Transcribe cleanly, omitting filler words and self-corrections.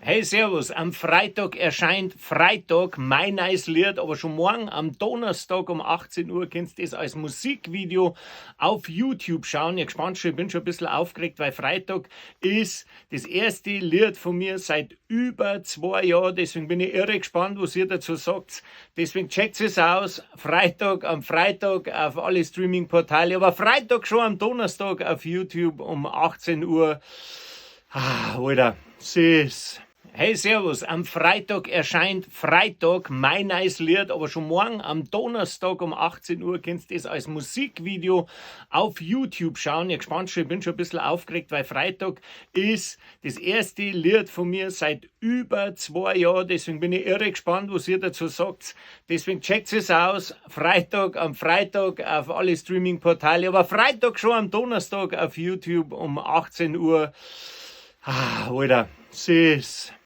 Hey, Servus, am Freitag erscheint Freitag mein neues Lied, aber schon morgen am Donnerstag um 18 Uhr könnt ihr das als Musikvideo auf YouTube schauen. Ich gespannt schon, ich bin schon ein bisschen aufgeregt, weil Freitag ist das erste Lied von mir seit über 2 Jahren. Deswegen bin ich irre gespannt, was ihr dazu sagt. Deswegen checkt es aus. Am Freitag auf alle Streaming-Portale, aber Freitag schon am Donnerstag auf YouTube um 18 Uhr. Alter, süß. Hey, Servus, am Freitag erscheint Freitag mein neues Lied, aber schon morgen am Donnerstag um 18 Uhr könnt ihr das als Musikvideo auf YouTube schauen. Ich gespannt schon, ich bin schon ein bisschen aufgeregt, weil Freitag ist das erste Lied von mir seit über 2 Jahren. Deswegen bin ich irre gespannt, was ihr dazu sagt. Deswegen checkt es aus. Am Freitag auf alle Streaming-Portale, aber Freitag schon am Donnerstag auf YouTube um 18 Uhr. Alter, süß.